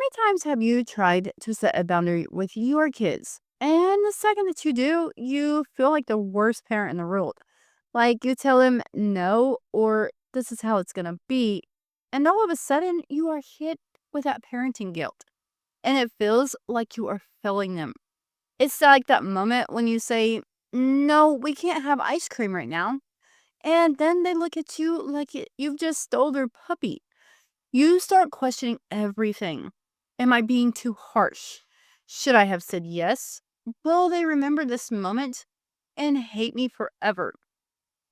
many times have you tried to set a boundary with your kids? And the second that you do, you feel like the worst parent in the world. Like you tell them no, or this is how it's going to be. And all of a sudden, you are hit with that parenting guilt. And it feels like you are failing them. It's like that moment when you say, no, we can't have ice cream right now. And then they look at you like you've just stole their puppy. You start questioning everything. Am I being too harsh? Should I have said yes? Will they remember this moment and hate me forever?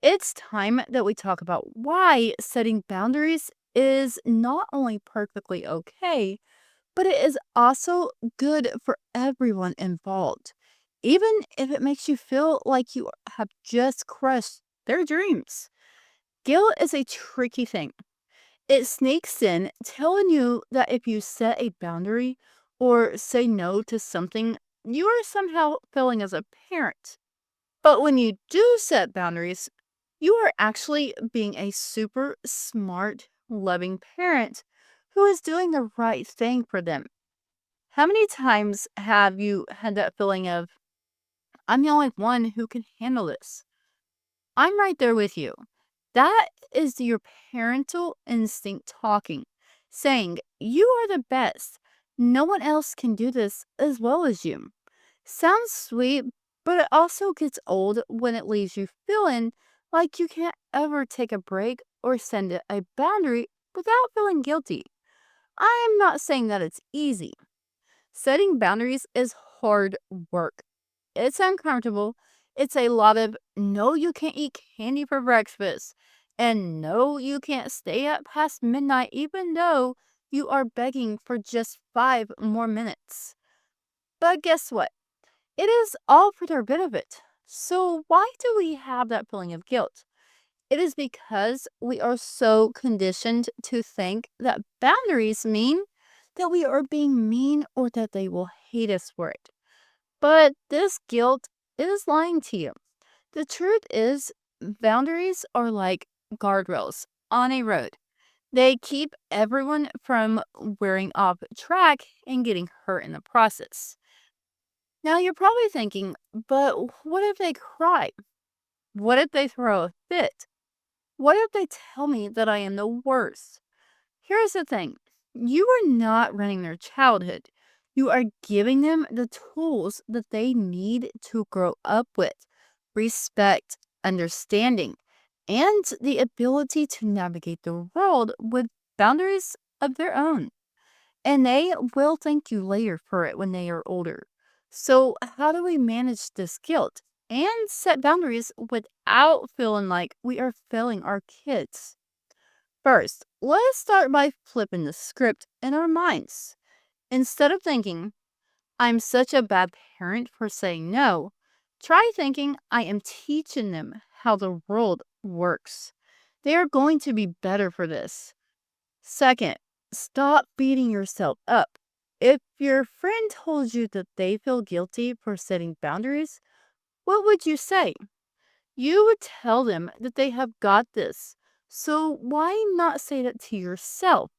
It's time that we talk about why setting boundaries is not only perfectly okay, but it is also good for everyone involved, even if it makes you feel like you have just crushed their dreams. Guilt is a tricky thing. It sneaks in, telling you that if you set a boundary or say no to something, you are somehow failing as a parent. But when you do set boundaries, you are actually being a super smart, loving parent who is doing the right thing for them. How many times have you had that feeling of, I'm the only one who can handle this? I'm right there with you. That is your parental instinct talking, saying, you are the best. No one else can do this as well as you. Sounds sweet, but it also gets old when it leaves you feeling like you can't ever take a break or send it a boundary without feeling guilty. I'm not saying that it's easy. Setting boundaries is hard work. It's uncomfortable. It's a lot of no, you can't eat candy for breakfast. And no, you can't stay up past midnight, even though you are begging for just 5 more minutes. But guess what? It is all for their benefit. So, why do we have that feeling of guilt? It is because we are so conditioned to think that boundaries mean that we are being mean or that they will hate us for it. But this guilt is lying to you. The truth is, boundaries are like guardrails on a road. They keep everyone from wearing off track and getting hurt in the process. Now, you're probably thinking, but what if they cry? What if they throw a fit? What if they tell me that I am the worst? Here's the thing, you are not running their childhood. You are giving them the tools that they need to grow up with respect, understanding, and the ability to navigate the world with boundaries of their own. And they will thank you later for it when they are older. So, how do we manage this guilt and set boundaries without feeling like we are failing our kids? First, let's start by flipping the script in our minds. Instead of thinking, I'm such a bad parent for saying no, try thinking, I am teaching them how the world works. They are going to be better for this. Second, stop beating yourself up. If your friend told you that they feel guilty for setting boundaries, what would you say? You would tell them that they have got this. So why not say that to yourself?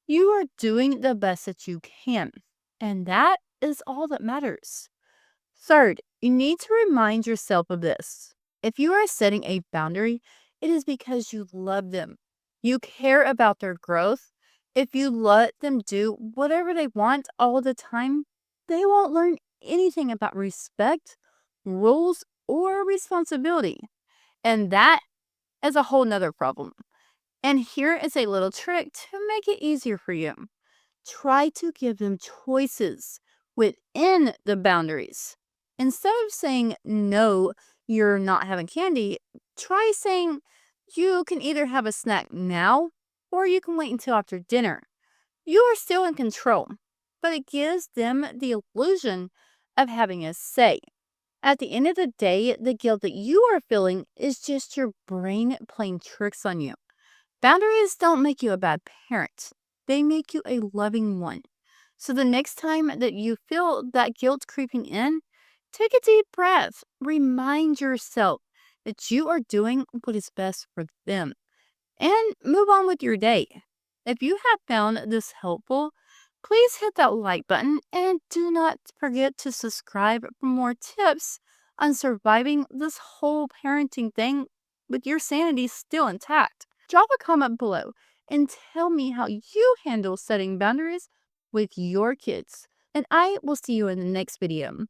You are doing the best that you can. And that is all that matters. Third, you need to remind yourself of this. If you are setting a boundary, it is because you love them. You care about their growth. If you let them do whatever they want all the time, they won't learn anything about respect, rules, or responsibility. And that is a whole nother problem. And here is a little trick to make it easier for you. Try to give them choices within the boundaries. Instead of saying, no, you're not having candy, try saying, you can either have a snack now or you can wait until after dinner. You are still in control, but it gives them the illusion of having a say. At the end of the day, the guilt that you are feeling is just your brain playing tricks on you. Boundaries don't make you a bad parent, they make you a loving one. So the next time that you feel that guilt creeping in, take a deep breath. Remind yourself that you are doing what is best for them and move on with your day. If you have found this helpful, Please hit that like button and do not forget to subscribe for more tips on surviving this whole parenting thing with your sanity still intact. Drop a comment below and tell me how you handle setting boundaries with your kids. And I will see you in the next video.